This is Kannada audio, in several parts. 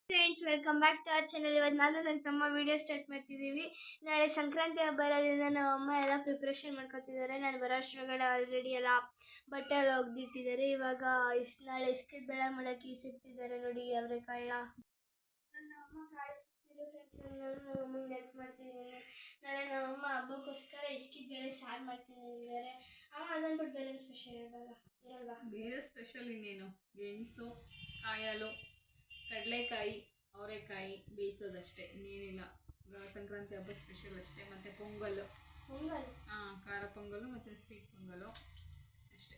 Friends, welcome back to our channel. ಇವತ್ತು ನಾನು ನನ್ನ ತಮ್ಮ ವಿಡಿಯೋ ಸ್ಟಾರ್ಟ್ ಮಾಡ್ತಿದ್ದೀವಿ. ನಾಳೆ ಸಂಕ್ರಾಂತಿ ಹಬ್ಬ ಇರೋದ್ರಿಂದ ನಮ್ಮ ಅಮ್ಮ ಎಲ್ಲ ಪ್ರಿಪ್ರೇಷನ್ ಮಾಡ್ಕೊತಿದ್ದಾರೆ. ನಾನು ಬರೋ ಅಷ್ಟರೊಳಗಡೆ ಆಲ್ರೆಡಿ ಎಲ್ಲ ಬಟ್ಟೆ ಎಲ್ಲ ಒಗ್ದಿಟ್ಟಿದ್ದಾರೆ. ಇವಾಗ ನಾಳೆ ಇಸ್ಕಿದ ಬೇಳೆ ಮಾಡೋಕ್ಕೆ ಇಸಿಕ್ತಿದ್ದಾರೆ ನೋಡಿ ಅವರೆಕಾಳನ್ನ. ನನ್ನ ಅಮ್ಮ ಕಾಳು ಸಿಕ್ತಿರೋ ಫ್ರೆಂಡ್ಸ್, ನಾನು ನಮ್ಮ ಅಮ್ಮಂಗೆ ಹೆಲ್ಪ್ ಮಾಡ್ತಿದ್ದೀನಿ. ನಾಳೆ ನಮ್ಮ ಅಮ್ಮ ಹಬ್ಬಕ್ಕೋಸ್ಕರ ಇಸ್ಕಿದ ಬೇಳೆ ಸಾರು ಮಾಡ್ತಿದ್ದಾರೆ. ಅಮ್ಮ ಅದನ್ನು ಬಿಟ್ಟು ಬೇರೆ ಸ್ಪೆಷಲ್ ಇರಲ್ವಾ? ಬೇರೆ ಸ್ಪೆಷಲ್ ಇನ್ನೇನು, ಗೆಣಸು, ಕಾಯಲು, ಕಡಲೆಕಾಯಿ, ಅವರೆಕಾಯಿ ಬೇಯಿಸೋದಷ್ಟೇ, ಇನ್ನೇನಿಲ್ಲ. ಸಂಕ್ರಾಂತಿ ಹಬ್ಬ ಸ್ಪೆಷಲ್ ಅಷ್ಟೇ. ಮತ್ತು ಪೊಂಗಲ್ಲು, ಖಾರ ಪೊಂಗಲು ಮತ್ತು ಸ್ವೀಟ್ ಪೊಂಗಲು ಅಷ್ಟೇ.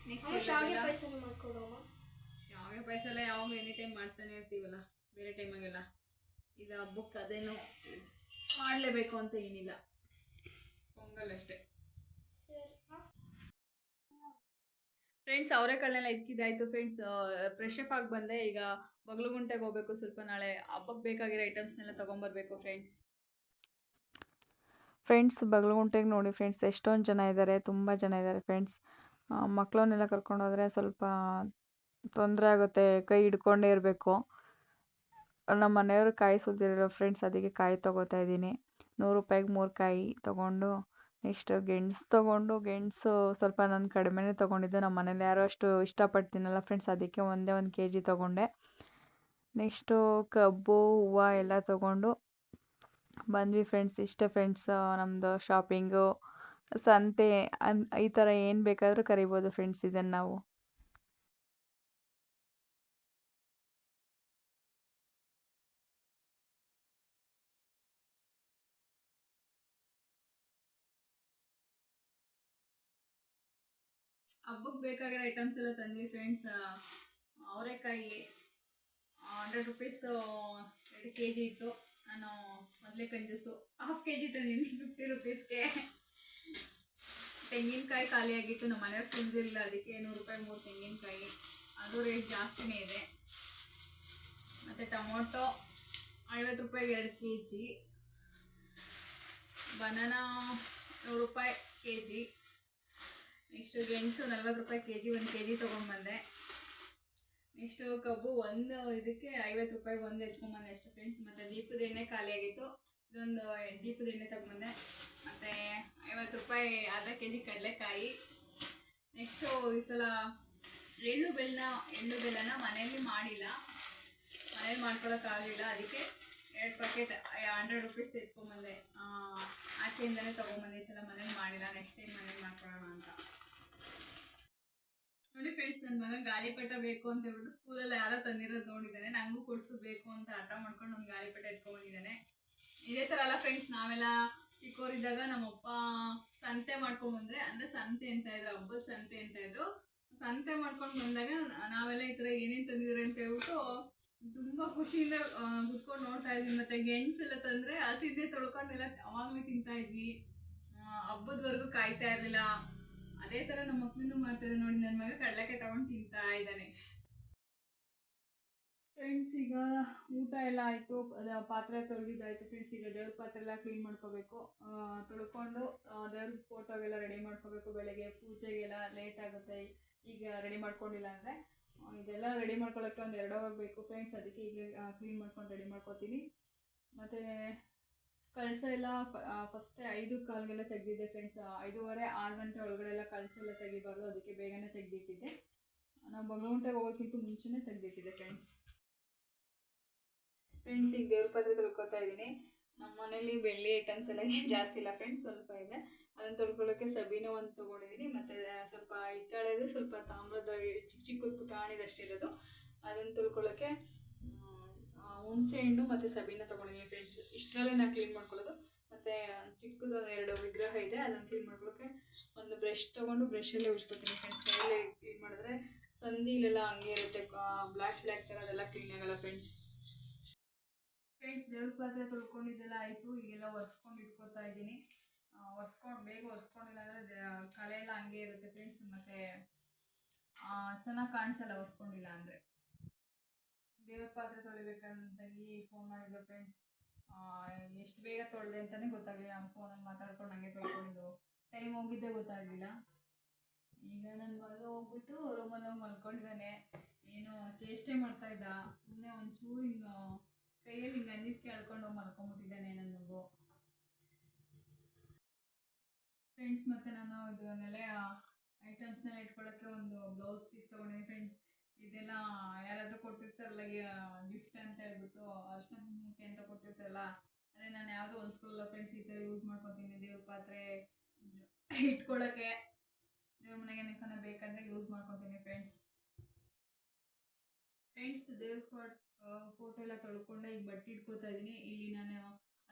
ನೆಕ್ಸ್ಟ್ ಶಾವಿಗೆ ಪಾಯಸ ಮಾಡ್ಕೊಡೋಣ. ಶಾವಿಗೆ ಪಾಯಸ ಎಲ್ಲ ಯಾವಾಗ ಎನಿ ಟೈಮ್ ಮಾಡ್ತಾನೆ ಇರ್ತೀವಲ್ಲ, ಬೇರೆ ಟೈಮಾಗೆಲ್ಲ. ಇದು ಹಬ್ಬಕ್ಕೆ ಅದೇನು ಮಾಡಲೇಬೇಕು ಅಂತ ಏನಿಲ್ಲ, ಪೊಂಗಲ್ ಅಷ್ಟೇ. ಫ್ರೆಂಡ್ಸ್, ಅವರೆಕಾಳನ್ನೆಲ್ಲ ಇಕ್ಕಿದ್ದಾಯಿತು ಫ್ರೆಂಡ್ಸ್. ಫ್ರೆಶ್ ಅಪ್ ಆಗಿ ಬಂದೆ. ಈಗ ಬಗ್ಲುಗುಂಟೆಗೆ ಹೋಗಬೇಕು. ಸ್ವಲ್ಪ ನಾಳೆ ಹಬ್ಬಕ್ಕೆ ಬೇಕಾಗಿರೋ ಐಟಮ್ಸ್ನೆಲ್ಲ ತೊಗೊಂಬರ್ಬೇಕು ಫ್ರೆಂಡ್ಸ್. ಬಗ್ಲುಗುಂಟೆಗೆ ನೋಡಿ ಫ್ರೆಂಡ್ಸ್, ಎಷ್ಟೊಂದು ಜನ ಇದ್ದಾರೆ, ತುಂಬ ಜನ ಇದ್ದಾರೆ ಫ್ರೆಂಡ್ಸ್. ಮಕ್ಕಳನ್ನೆಲ್ಲ ಕರ್ಕೊಂಡೋದ್ರೆ ಸ್ವಲ್ಪ ತೊಂದರೆ ಆಗುತ್ತೆ, ಕೈ ಹಿಡ್ಕೊಂಡೇ ಇರಬೇಕು. ನಮ್ಮ ಮನೆಯವರು ಕಾಯಿ ಸುಲಿದಿರೋ ಫ್ರೆಂಡ್ಸ್, ಅದಕ್ಕೆ ಕಾಯಿ ತೊಗೋತಾ ಇದ್ದೀನಿ. 100 ರೂಪಾಯಿಗೆ 3 ಕಾಯಿ ತೊಗೊಂಡು, ನೆಕ್ಸ್ಟ್ ಗೆಣಸು ತೊಗೊಂಡು, ಗೆಣಸು ಸ್ವಲ್ಪ ನಾನು ಕಡಿಮೆನೇ ತೊಗೊಂಡಿದ್ದು. ನಮ್ಮ ಮನೇಲಿ ಯಾರೋ ಅಷ್ಟು ಇಷ್ಟಪಡ್ತೀನಲ್ಲ ಫ್ರೆಂಡ್ಸ್, ಅದಕ್ಕೆ ಒಂದೇ 1 kg ತೊಗೊಂಡೆ. ನೆಕ್ಸ್ಟು ಕಬ್ಬು, ಹೂವು ಎಲ್ಲ ತೊಗೊಂಡು ಬಂದ್ವಿ ಫ್ರೆಂಡ್ಸ್. ಇಷ್ಟೇ ಫ್ರೆಂಡ್ಸ್ ನಮ್ಮದು ಶಾಪಿಂಗು. ಸಂತೆ ಈ ಥರ ಏನು ಬೇಕಾದರೂ ಕರಿಬೋದು ಫ್ರೆಂಡ್ಸ್ ಇದನ್ನು ನಾವು. ಹಬ್ಬಕ್ಕೆ ಬೇಕಾಗಿರೋ ಐಟಮ್ಸ್ ಎಲ್ಲ ತಂದ್ವಿ ಫ್ರೆಂಡ್ಸ್. ಅವರೆಕಾಯಿ 100 ರೂಪೀಸ್ 2 kg ಇತ್ತು. ನಾನು ಮೊದಲೇ ಕಂಜೂಸು, 1/2 kg ತಂದಿದ್ದೀನಿ 50 ರೂಪೀಸ್ಗೆ. ತೆಂಗಿನಕಾಯಿ ಖಾಲಿ ಆಗಿತ್ತು, ನಮ್ಮ ಮನೆಯವ್ರು ಸುಲಿದಿರಲಿಲ್ಲ, ಅದಕ್ಕೆ 100 ರೂಪಾಯಿ 3 ತೆಂಗಿನಕಾಯಿ. ಅದು ರೇಟ್ ಜಾಸ್ತಿನೇ ಇದೆ. ಮತ್ತು ಟೊಮೊಟೊ 50 ರೂಪಾಯಿಗೆ 2 kg. ಬನಾನಾ 100 ರೂಪಾಯಿ kg. ನೆಕ್ಸ್ಟು ಗೆಣಸು 40 ರೂಪಾಯಿ kg, 1 kg ತೊಗೊಂಡ್ಬಂದೆ. ನೆಕ್ಸ್ಟು ಕಬ್ಬು ಇದಕ್ಕೆ 50 ರೂಪಾಯಿ ಎತ್ಕೊಂಡ್ಬಂದೆ ಅಷ್ಟೇ ಫ್ರೆಂಡ್ಸ್. ಮತ್ತು ದೀಪದ ಎಣ್ಣೆ ಖಾಲಿ ಆಗಿತ್ತು, ಇದೊಂದು ದೀಪದ ಎಣ್ಣೆ ತೊಗೊಂಬಂದೆ. ಮತ್ತು 50 ರೂಪಾಯಿ ಅರ್ಧ kg ಕಡಲೆಕಾಯಿ. ನೆಕ್ಸ್ಟು ಈ ಸಲ ಎಳ್ಳು ಬೆಲ್ಲನ ಮನೆಯಲ್ಲಿ ಮಾಡಿಲ್ಲ, ಮನೇಲಿ ಮಾಡ್ಕೊಳಕ್ಕಾಗಲಿಲ್ಲ, ಅದಕ್ಕೆ 2 ಪ್ಯಾಕೆಟ್ 100 ರೂಪೀಸ್ ಎತ್ಕೊಂಡ್ಬಂದೆ. ಆಚೆಯಿಂದಲೇ ತೊಗೊಂಬಂದೆ. ಈ ಸಲ ಮನೇಲಿ ಮಾಡಿಲ್ಲ, ನೆಕ್ಸ್ಟ್ ಟೈಮ್ ಮನೇಲಿ ಮಾಡ್ಕೊಳ್ಳೋಣ ಅಂತ. ನೋಡಿ ಫ್ರೆಂಡ್ಸ್, ನನ್ನ ಮಗ ಗಾಳಿಪಟ ಬೇಕು ಅಂತ ಹೇಳ್ಬಿಟ್ಟು ಸ್ಕೂಲಲ್ಲಿ ಯಾರೋ ತಂದಿರೋದು ನೋಡಿದ್ದಾನೆ. ನನಗೂ ಕೊಡಿಸ್ಬೇಕು ಅಂತ ಹಠ ಮಾಡ್ಕೊಂಡು ಒಂದು ಗಾಳಿಪಟ ಎತ್ಕೊಂಡ್ಬಂದಿದ್ದಾನೆ. ಇದೇ ಥರ ಅಲ್ಲ ಫ್ರೆಂಡ್ಸ್, ನಾವೆಲ್ಲ ಚಿಕ್ಕವರಿದ್ದಾಗ ನಮ್ಮಪ್ಪ ಸಂತೆ ಮಾಡ್ಕೊಂಡ್ಬಂದ್ರೆ, ಅಂದರೆ ಸಂತೆ ಅಂತ ಇದ್ರು, ಹಬ್ಬದ ಸಂತೆ ಅಂತ ಇದ್ರು. ಸಂತೆ ಮಾಡ್ಕೊಂಡು ಬಂದಾಗ ನಾವೆಲ್ಲ ಈ ಥರ ಏನೇನು ತಂದಿದ್ದಾರೆ ಅಂತ ಹೇಳ್ಬಿಟ್ಟು ತುಂಬ ಖುಷಿಯಿಂದ ಕುತ್ಕೊಂಡು ನೋಡ್ತಾ ಇದ್ವಿ. ಮತ್ತು ಗೆಣಸೆಲ್ಲ ತಂದರೆ ಹಸಿದ್ದೇ ತೊಳ್ಕೊಂಡೆಲ್ಲ ಅವಾಗಲೇ ತಿಂತಾ ಇದ್ವಿ. ಹಬ್ಬದವರೆಗೂ ಕಾಯ್ತಾ ಇರಲಿಲ್ಲ. ಅದೇ ಥರ ನಮ್ಮ ಮಕ್ಕಳನ್ನು ಮಾಡ್ತಾರೆ ನೋಡಿ. ನನ್ನ ಮಗ ಕಡಲೆಕಾಯಿ ತಗೊಂಡು ತಿಂತಾ ಇದ್ದಾನೆ ಫ್ರೆಂಡ್ಸ್. ಈಗ ಊಟ ಎಲ್ಲ ಆಯಿತು, ಪಾತ್ರೆ ತೊಳೆದಿದ್ದಾಯಿತು ಫ್ರೆಂಡ್ಸ್. ಈಗ ದೇವ್ರ ಪಾತ್ರೆ ಎಲ್ಲ ಕ್ಲೀನ್ ಮಾಡ್ಕೋಬೇಕು. ತೊಳ್ಕೊಂಡು ದೇವ್ರ ಫೋಟೋಗೆಲ್ಲ ರೆಡಿ ಮಾಡ್ಕೋಬೇಕು. ಬೆಳಗ್ಗೆ ಪೂಜೆಗೆಲ್ಲ ಲೇಟ್ ಆಗುತ್ತೆ ಈಗ ರೆಡಿ ಮಾಡ್ಕೊಂಡಿಲ್ಲ ಅಂದರೆ. ಇದೆಲ್ಲ ರೆಡಿ ಮಾಡ್ಕೊಳ್ಳೋಕ್ಕೆ ಒಂದು 2 ಅವರ್ ಬೇಕು ಫ್ರೆಂಡ್ಸ್. ಅದಕ್ಕೆ ಈಗ ಕ್ಲೀನ್ ಮಾಡ್ಕೊಂಡು ರೆಡಿ ಮಾಡ್ಕೋತೀನಿ. ಮತ್ತು ಕಳಶ ಎಲ್ಲ ಫಸ್ಟ್ 5:15ಗೆಲ್ಲ ತೆಗೆದಿದ್ದೆ ಫ್ರೆಂಡ್ಸ್. 5:30 6 ಗಂಟೆ ಒಳಗಡೆ ಎಲ್ಲ ಕಳಶ ಎಲ್ಲ ತೆಗಿಬಾರ್ದು, ಅದಕ್ಕೆ ಬೇಗನೆ ತೆಗೆದಿಟ್ಟಿದ್ದೆ. ನಾವು ಬಗ್ಲುಗುಂಟೆಗೆ ಹೋಗೋಕ್ಕಿಂತ ಮುಂಚೆನೇ ತೆಗೆದಿಟ್ಟಿದ್ದೆ ಫ್ರೆಂಡ್ಸ್. ಈಗ ದೇವ್ರ ಪಾತ್ರೆ ತೊಳ್ಕೊತಾ ಇದ್ದೀನಿ. ನಮ್ಮ ಮನೇಲಿ ಬೆಳ್ಳಿ ಐಟಮ್ಸ್ ಎಲ್ಲ ಜಾಸ್ತಿ ಇಲ್ಲ ಫ್ರೆಂಡ್ಸ್, ಸ್ವಲ್ಪ ಇದೆ. ಅದನ್ನು ತೊಳ್ಕೊಳ್ಳೋಕ್ಕೆ ಸಬೀನೋ ಒಂದು ತೊಗೊಂಡಿದ್ದೀನಿ. ಮತ್ತು ಸ್ವಲ್ಪ ಹಿತ್ತಾಳೆದು, ಸ್ವಲ್ಪ ತಾಮ್ರದ ಚಿಕ್ಕ ಪುಟಾಣಿದಷ್ಟೇ ಇರೋದು. ಅದನ್ನು ತೊಳ್ಕೊಳ್ಳೋಕ್ಕೆ ಹುಣಸೆ ಹಣ್ಣು ಮತ್ತು ಸಬೀನ ತೊಗೊಂಡಿದ್ದೀನಿ ಫ್ರೆಂಡ್ಸ್. ಇಷ್ಟರಲ್ಲೇ ನಾನು ಕ್ಲೀನ್ ಮಾಡ್ಕೊಳ್ಳೋದು. ಮತ್ತು ಚಿಕ್ಕದು 2 ವಿಗ್ರಹ ಇದೆ, ಅದನ್ನು ಕ್ಲೀನ್ ಮಾಡ್ಕೊಳ್ಳೋಕ್ಕೆ ಒಂದು ಬ್ರಷ್ ತೊಗೊಂಡು ಬ್ರಷಲ್ಲೇ ಉಜ್ಕೊತೀನಿ ಫ್ರೆಂಡ್ಸ್. ಕೈಯಲ್ಲೇ ಕ್ಲೀನ್ ಮಾಡಿದ್ರೆ ಸಂದಿಲೆಲ್ಲ ಹಂಗೆ ಇರುತ್ತೆ, ಬ್ಲ್ಯಾಕ್ ಥರ ಅದೆಲ್ಲ ಕ್ಲೀನ್ ಆಗಲ್ಲ ಫ್ರೆಂಡ್ಸ್. ದೇವ್ರ ಪಾತ್ರೆ ತೊಳ್ಕೊಂಡಿದ್ದೆಲ್ಲ ಆಯಿತು. ಈಗೆಲ್ಲ ಒರೆಸ್ಕೊಂಡು ಇಟ್ಕೋತಾ ಇದ್ದೀನಿ. ಬೇಗ ಒರೆಸ್ಕೊಂಡಿಲ್ಲ ಅಂದರೆ ಕಲೆ ಎಲ್ಲ ಹಂಗೆ ಇರುತ್ತೆ ಫ್ರೆಂಡ್ಸ್. ಮತ್ತು ಚೆನ್ನಾಗಿ ಕಾಣಿಸಲ್ಲ ಒರೆಸ್ಕೊಂಡಿಲ್ಲ ಅಂದರೆ. ದೇವ್ರ ಪಾತ್ರೆ ತೊಳಿಬೇಕಂತಂದು ಫೋನ್ ಮಾಡಿದ್ರು ಫ್ರೆಂಡ್ಸ್. ಎಷ್ಟು ಬೇಗ ತೊಳೆದೆ ಅಂತಲೇ ಗೊತ್ತಾಗಲಿಲ್ಲ. ನಮ್ಮ ಫೋನಲ್ಲಿ ಮಾತಾಡ್ಕೊಂಡು ಹಂಗೆ ತೊಳ್ಕೊಂಡಿದ್ದು, ಟೈಮ್ ಹೋಗಿದ್ದೇ ಗೊತ್ತಾಗಲಿಲ್ಲ. ಈಗ ನನ್ನ ಮಗ ಹೋಗ್ಬಿಟ್ಟು ರೂಮಲ್ಲಿ ಹೋಗಿ ಮಲ್ಕೊಂಡಿದ್ದಾನೆ. ಏನೋ ಚೇಷ್ಟೆ ಮಾಡ್ತಾ ಇದ್ದ. ಸುಮ್ಮನೆ ಒಂಚೂರು ಹಿಂಗೆ ಕೈಯಲ್ಲಿ ಹಿಂಗೆ ಅಂದಿದ್ದು ಕೇಳ್ಕೊಂಡು ಮಲ್ಕೊಂಡ್ಬಿಟ್ಟಿದ್ದಾನೆ ನನ್ನ ಮಗು. ಫ್ರೆಂಡ್ಸ್, ಮತ್ತು ನಾನು ಇದು ನೆಲೆ ಐಟಮ್ಸ್ನೆಲ್ಲ ಇಟ್ಕೊಳ್ಳೋಕ್ಕೆ ಒಂದು ಬ್ಲೌಸ್ ಪೀಸ್ ತೊಗೊಂಡಿದ್ದೀನಿ ಫ್ರೆಂಡ್ಸ್. ಇದೆಲ್ಲ ಯಾರಾದರೂ ಕೊಟ್ಟಿರ್ತಾರಲ್ಲ ಗಿಫ್ಟ್ ಅಂತ ಹೇಳ್ಬಿಟ್ಟು, ಅರ್ಶಿನ ಕುಂಕುಮಕ್ಕೆ ಅಂತ ಕೊಟ್ಟಿರ್ತಾರಲ್ಲ, ಅದೇ ನಾನು ಯಾವುದೂ ಹೊಲ್ಸ್ಕೊಳ್ಳಲ್ಲ ಫ್ರೆಂಡ್ಸ್. ಈ ಥರ ಯೂಸ್ ಮಾಡ್ಕೊತೀನಿ. ದೇವ್ರ ಪಾತ್ರೆ ಇಟ್ಕೊಳ್ಳೋಕ್ಕೆ, ದೇವ್ರ ಮನೆಗೆ ಏನಕ್ಕನ ಬೇಕಂದರೆ ಯೂಸ್ ಮಾಡ್ಕೊತೀನಿ ಫ್ರೆಂಡ್ಸ್. ದೇವ್ರ ಫೋಟೋ ಎಲ್ಲ ತೊಳ್ಕೊಂಡು ಈಗ ಬಟ್ಟೆ ಇಟ್ಕೋತಾ ಇದ್ದೀನಿ. ಇಲ್ಲಿ ನಾನು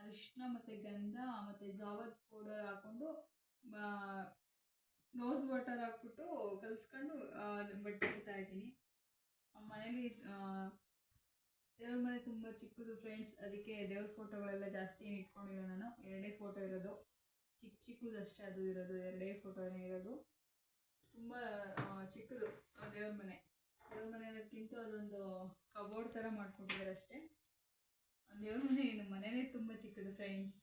ಅರಿಶಿನ ಮತ್ತು ಗಂಧ ಮತ್ತು ಜಾವದ್ ಪೌಡರ್ ಹಾಕ್ಕೊಂಡು ರೋಸ್ ವಾಟರ್ ಹಾಕ್ಬಿಟ್ಟು ಕಲಿಸ್ಕೊಂಡು ಬಟ್ಟೆ ಇಡ್ತಾ ಇದ್ದೀನಿ. ಮನೇಲಿ ದೇವ್ರ ಮನೆ ತುಂಬ ಚಿಕ್ಕದು ಫ್ರೆಂಡ್ಸ್. ಅದಕ್ಕೆ ದೇವ್ರ ಫೋಟೋಗಳೆಲ್ಲ ಜಾಸ್ತಿ ಏನು ಇಟ್ಕೊಂಡಿಲ್ಲ ನಾನು. 2 ಫೋಟೋ ಇರೋದು, ಚಿಕ್ಕದಷ್ಟೇ ಅದು ಇರೋದು. 2 ಫೋಟೋನೇ ಇರೋದು. ತುಂಬ ಚಿಕ್ಕದು ದೇವ್ರ ಮನೆ. ದೇವ್ರ ಮನೆ ಅನ್ನೋದಕ್ಕಿಂತ ಅದೊಂದು ಕಬೋರ್ಡ್ ಥರ ಮಾಡ್ಕೊಟ್ಟಿದ್ದಾರೆ ಅಷ್ಟೇ. ದೇವ್ರ ಮನೆಯೇ ತುಂಬ ಚಿಕ್ಕದು ಫ್ರೆಂಡ್ಸ್.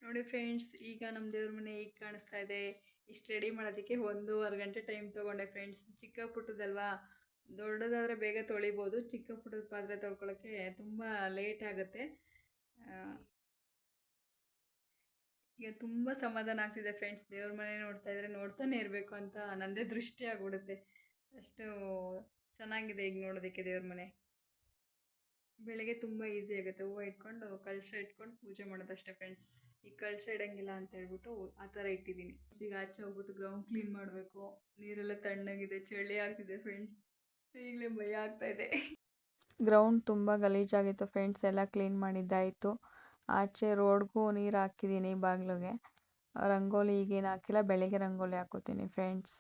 ನೋಡಿ ಫ್ರೆಂಡ್ಸ್, ಈಗ ನಮ್ಮ ದೇವ್ರ ಮನೆ ಈಗ ಕಾಣಿಸ್ತಾ ಇದೆ. ಇಷ್ಟು ರೆಡಿ ಮಾಡೋದಕ್ಕೆ 1.5 ಗಂಟೆ ಟೈಮ್ ತೊಗೊಂಡೆ ಫ್ರೆಂಡ್ಸ್. ಚಿಕ್ಕ ಪುಟ್ಟದಲ್ವಾ, ದೊಡ್ಡದಾದರೆ ಬೇಗ ತೊಳಿಬೋದು. ಚಿಕ್ಕ ಪುಟ್ಟದ ಪಾತ್ರೆ ತೊಳ್ಕೊಳ್ಳೋಕ್ಕೆ ತುಂಬ ಲೇಟ್ ಆಗುತ್ತೆ. ಈಗ ತುಂಬ ಸಮಾಧಾನ ಆಗ್ತಿದೆ ಫ್ರೆಂಡ್ಸ್. ದೇವ್ರ ಮನೆ ನೋಡ್ತಾ ಇದ್ದರೆ ನೋಡ್ತಾನೆ ಇರಬೇಕು ಅಂತ ನನ್ನದೇ ದೃಷ್ಟಿ ಆಗ್ಬಿಡುತ್ತೆ. ಅಷ್ಟು ಚೆನ್ನಾಗಿದೆ ಈಗ ನೋಡೋದಕ್ಕೆ ದೇವ್ರ ಮನೆ. ಬೆಳಗ್ಗೆ ತುಂಬ ಈಸಿ ಆಗುತ್ತೆ. ಹೂವು ಇಟ್ಕೊಂಡು ಕಲಶ ಇಟ್ಕೊಂಡು ಪೂಜೆ ಮಾಡೋದಷ್ಟೇ ಫ್ರೆಂಡ್ಸ್. ಈಗ ಕಲಶ ಇಡೋಂಗಿಲ್ಲ ಅಂತ ಹೇಳ್ಬಿಟ್ಟು ಆ ಥರ ಇಟ್ಟಿದ್ದೀನಿ. ಈಗ ಆಚೆ ಹೋಗ್ಬಿಟ್ಟು ಗ್ರೌಂಡ್ ಕ್ಲೀನ್ ಮಾಡಬೇಕು. ನೀರೆಲ್ಲ ತಣ್ಣಗಿದೆ, ಚಳಿ ಆಗ್ತಿದೆ ಫ್ರೆಂಡ್ಸ್. ಈಗಲೇ ಭಯ ಆಗ್ತಾಯಿದೆ. ಗ್ರೌಂಡ್ ತುಂಬ ಗಲೀಜಾಗಿತ್ತು ಫ್ರೆಂಡ್ಸ್. ಎಲ್ಲ ಕ್ಲೀನ್ ಮಾಡಿದ್ದಾಯಿತು. ಆಚೆ ರೋಡ್ಗೂ ನೀರು ಹಾಕಿದ್ದೀನಿ, ಬಾಗಿಲಿಗೆ. ರಂಗೋಲಿ ಈಗೇನು ಹಾಕಿಲ್ಲ, ಬೆಳಗ್ಗೆ ರಂಗೋಲಿ ಹಾಕೋತೀನಿ ಫ್ರೆಂಡ್ಸ್.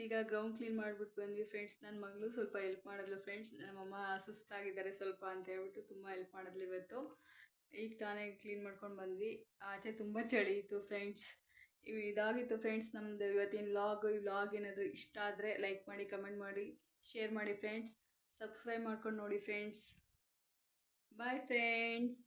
ಈಗ ಗ್ರೌಂಡ್ ಕ್ಲೀನ್ ಮಾಡಿಬಿಟ್ಟು ಬಂದ್ವಿ ಫ್ರೆಂಡ್ಸ್. ನನ್ನ ಮಗಳು ಸ್ವಲ್ಪ ಹೆಲ್ಪ್ ಮಾಡಿದ್ಲು ಫ್ರೆಂಡ್ಸ್. ನಮ್ಮಮ್ಮ ಸುಸ್ತಾಗಿದ್ದಾರೆ ಸ್ವಲ್ಪ ಅಂತ ಹೇಳ್ಬಿಟ್ಟು ತುಂಬ ಹೆಲ್ಪ್ ಮಾಡಿದ್ಲು ಇವತ್ತು. ಈಗ ತಾನೇ ಕ್ಲೀನ್ ಮಾಡ್ಕೊಂಡು ಬಂದ್ವಿ. ಆಚೆ ತುಂಬ ಚಳಿ ಇತ್ತು ಫ್ರೆಂಡ್ಸ್. ಇದಾಗಿತ್ತು ಫ್ರೆಂಡ್ಸ್ ನಮ್ಮದು ಇವತ್ತಿನ ವ್ಲಾಗ್. ಈ ವ್ಲಾಗ್ ಏನಾದರೂ ಇಷ್ಟ ಆದರೆ ಲೈಕ್ ಮಾಡಿ, ಕಮೆಂಟ್ ಮಾಡಿ, ಶೇರ್ ಮಾಡಿ ಫ್ರೆಂಡ್ಸ್. ಸಬ್ಸ್ಕ್ರೈಬ್ ಮಾಡ್ಕೊಂಡು ನೋಡಿ ಫ್ರೆಂಡ್ಸ್. Bye friends.